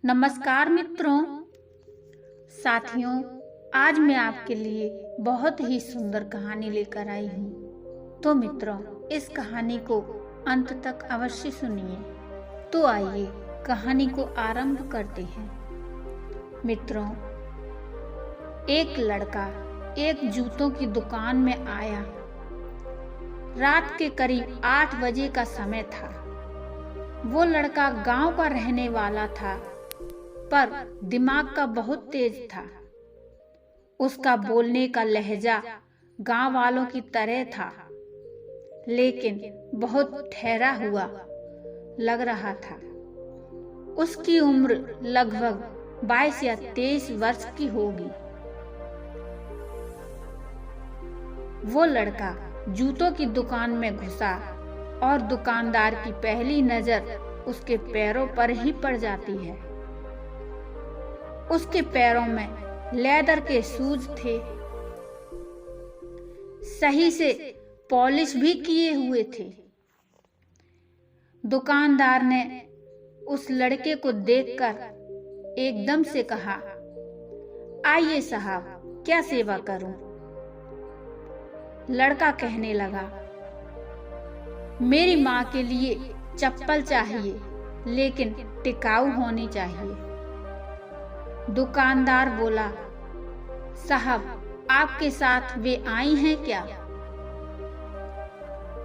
नमस्कार मित्रों, साथियों, आज मैं आपके लिए बहुत ही सुंदर कहानी लेकर आई हूँ। तो मित्रों, इस कहानी को अंत तक अवश्य सुनिए। तो आइए कहानी को आरंभ करते हैं। मित्रों, एक लड़का एक जूतों की दुकान में आया। रात के करीब 8 बजे का समय था। वो लड़का गांव का रहने वाला था, पर दिमाग का बहुत तेज था। उसका बोलने का लहजा गांव वालों की तरह था, लेकिन बहुत ठहरा हुआ लग रहा था। उसकी उम्र लगभग 22 या 23 वर्ष की होगी। वो लड़का जूतों की दुकान में घुसा और दुकानदार की पहली नजर उसके पैरों पर ही पड़ जाती है। उसके पैरों में लेदर के शूज थे, सही से पॉलिश भी किए हुए थे। दुकानदार ने उस लड़के को देखकर एकदम से कहा, आइए साहब, क्या सेवा करूं? लड़का कहने लगा, मेरी माँ के लिए चप्पल चाहिए, लेकिन टिकाऊ होनी चाहिए। दुकानदार बोला, साहब, आपके साथ वे आई हैं क्या?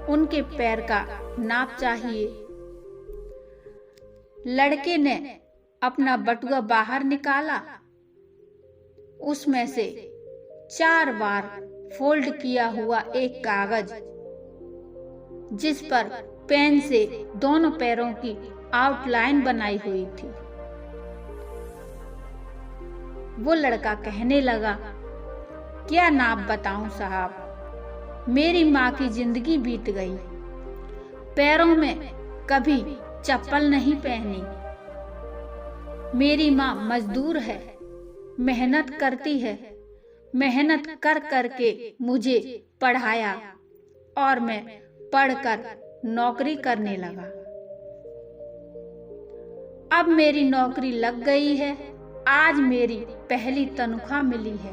उनके पैर का नाप चाहिए। लड़के ने अपना बटुआ बाहर निकाला। उसमें से 4 बार फोल्ड किया हुआ एक कागज, जिस पर पेन से दोनों पैरों की आउटलाइन बनाई हुई थी। वो लड़का कहने लगा, क्या नाप बताऊं साहब, मेरी माँ की जिंदगी बीत गई, पैरों में कभी चप्पल नहीं पहनी। मेरी माँ मजदूर है, मेहनत करती है, मेहनत कर करके मुझे पढ़ाया और मैं पढ़कर नौकरी करने लगा। अब मेरी नौकरी लग गई है। आज मेरी पहली तनख्वाह मिली है।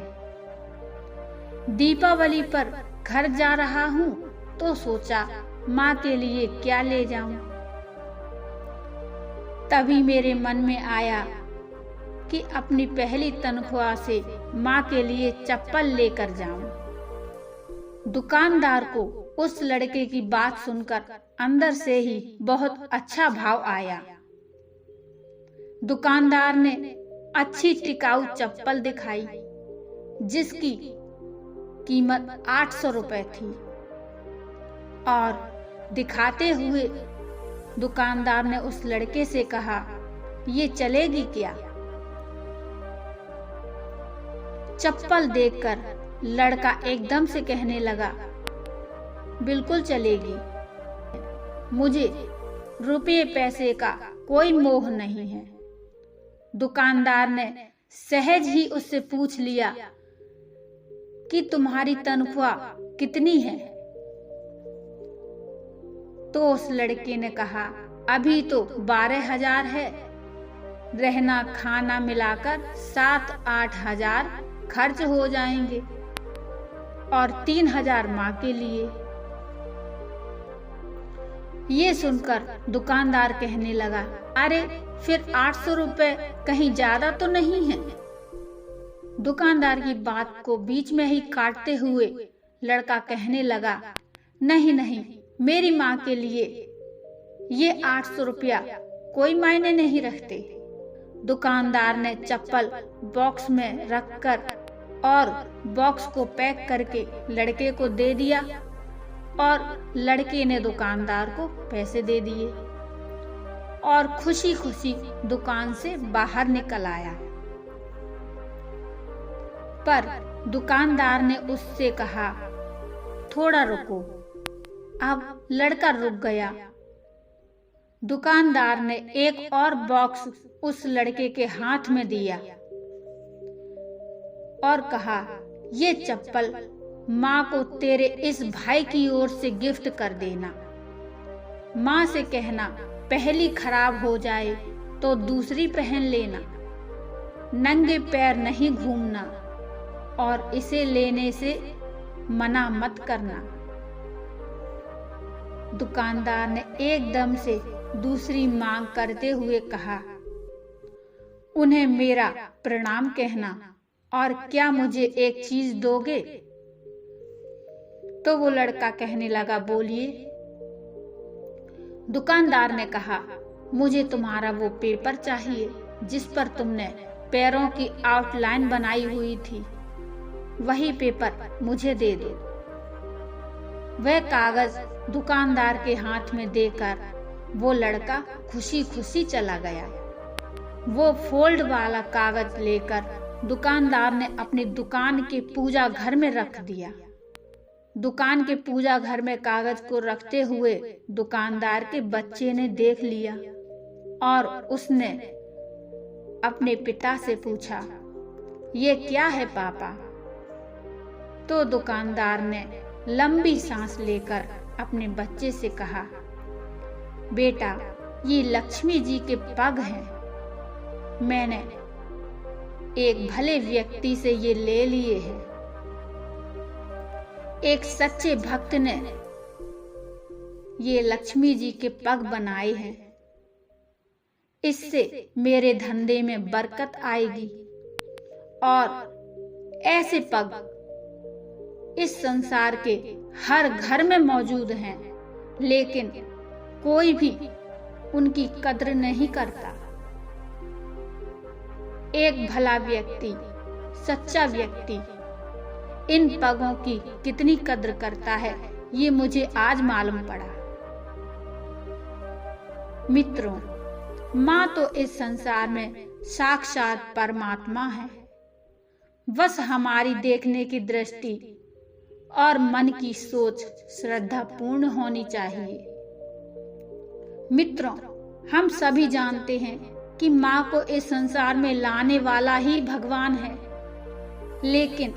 दीपावली पर घर जा रहा हूँ तो सोचा माँ के लिए क्या ले जाऊं। तभी मेरे मन में आया कि अपनी पहली तनख्वाह से माँ के लिए चप्पल लेकर जाऊं। दुकानदार को उस लड़के की बात सुनकर अंदर से ही बहुत अच्छा भाव आया। दुकानदार ने अच्छी टिकाऊ चप्पल दिखाई, जिसकी कीमत 800 रुपए थी, और दिखाते हुए दुकानदार ने उस लड़के से कहा, ये चलेगी क्या? चप्पल देखकर लड़का एकदम से कहने लगा, बिल्कुल चलेगी। मुझे रुपये पैसे का कोई मोह नहीं है। दुकानदार ने सहज ही उससे पूछ लिया कि तुम्हारी तनख्वाह कितनी है? तो उस लड़के ने कहा, अभी तो 12,000 है, रहना खाना मिलाकर 7-8 हजार खर्च हो जाएंगे और 3,000 माँ के लिए। ये सुनकर दुकानदार कहने लगा, अरे फिर 800 रुपए कहीं ज्यादा तो नहीं है? दुकानदार की बात को बीच में ही काटते हुए लड़का कहने लगा, नहीं नहीं, मेरी माँ के लिए ये 800 रुपया कोई मायने नहीं रखते। दुकानदार ने चप्पल बॉक्स में रखकर और बॉक्स को पैक करके लड़के को दे दिया, और लड़के ने दुकानदार को पैसे दे दिए और खुशी खुशी दुकान से बाहर निकल आया। पर दुकानदार ने उससे कहा, थोड़ा रुको। अब लड़का रुक गया। दुकानदार ने एक और बॉक्स उस लड़के के हाथ में दिया और कहा, ये चप्पल माँ को तेरे इस भाई की ओर से गिफ्ट कर देना। माँ से कहना पहली खराब हो जाए तो दूसरी पहन लेना, नंगे पैर नहीं घूमना और इसे लेने से मना मत करना। दुकानदार ने एकदम से दूसरी मांग करते हुए कहा, उन्हें मेरा प्रणाम कहना और क्या मुझे एक चीज दोगे? तो वो लड़का कहने लगा, बोलिए। दुकानदार ने कहा, मुझे तुम्हारा वो पेपर चाहिए जिस पर तुमने पैरों की आउटलाइन बनाई हुई थी, वही पेपर मुझे दे दो। वह कागज दुकानदार के हाथ में देकर वो लड़का खुशी खुशी चला गया। वो फोल्ड वाला कागज लेकर दुकानदार ने अपनी दुकान के पूजा घर में रख दिया। दुकान के पूजा घर में कागज को रखते हुए दुकानदार के बच्चे ने देख लिया और उसने अपने पिता से पूछा, ये क्या है पापा? तो दुकानदार ने लंबी सांस लेकर अपने बच्चे से कहा, बेटा, ये लक्ष्मी जी के पग हैं। मैंने एक भले व्यक्ति से ये ले लिए हैं। एक सच्चे भक्त ने ये लक्ष्मी जी के पग बनाए हैं। इससे मेरे धंधे में बरकत आएगी और ऐसे पग इस संसार के हर घर में मौजूद हैं, लेकिन कोई भी उनकी कद्र नहीं करता। एक भला व्यक्ति, सच्चा व्यक्ति इन पगों की कितनी कद्र करता है, ये मुझे आज मालूम पड़ा। मित्रों, माँ तो इस संसार में साक्षात परमात्मा है। बस हमारी देखने की दृष्टि और मन की सोच श्रद्धापूर्ण होनी चाहिए। मित्रों, हम सभी जानते हैं कि माँ को इस संसार में लाने वाला ही भगवान है, लेकिन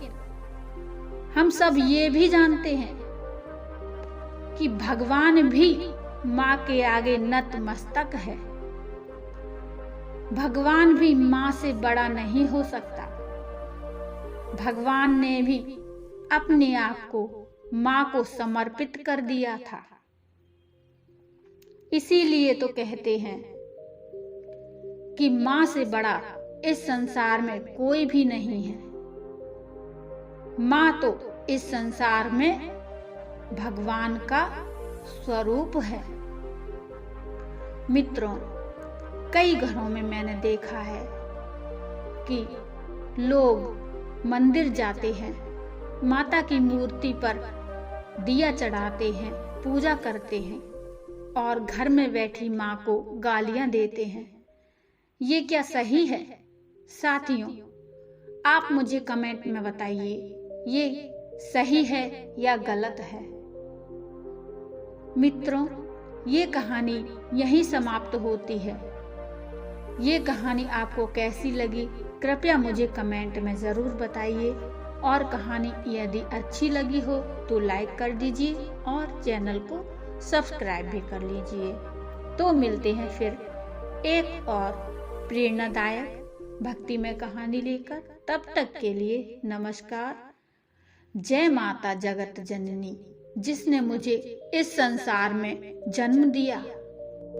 हम सब ये भी जानते हैं कि भगवान भी माँ के आगे नतमस्तक है। भगवान भी माँ से बड़ा नहीं हो सकता। भगवान ने भी अपने आप को माँ को समर्पित कर दिया था। इसीलिए तो कहते हैं कि माँ से बड़ा इस संसार में कोई भी नहीं है। माँ तो इस संसार में भगवान का स्वरूप है। मित्रों, कई घरों में मैंने देखा है कि लोग मंदिर जाते हैं, माता की मूर्ति पर दिया चढ़ाते हैं, पूजा करते हैं और घर में बैठी माँ को गालियां देते हैं। ये क्या सही है? साथियों, आप मुझे कमेंट में बताइए, ये सही है या गलत है? मित्रों, ये कहानी यहीं समाप्त होती है। ये कहानी आपको कैसी लगी, कृपया मुझे कमेंट में जरूर बताइए और कहानी यदि अच्छी लगी हो तो लाइक कर दीजिए और चैनल को सब्सक्राइब भी कर लीजिए। तो मिलते हैं फिर एक और प्रेरणादायक भक्तिमय कहानी लेकर। तब तक के लिए नमस्कार। जय माता जगत जननी, जिसने मुझे इस संसार में जन्म दिया।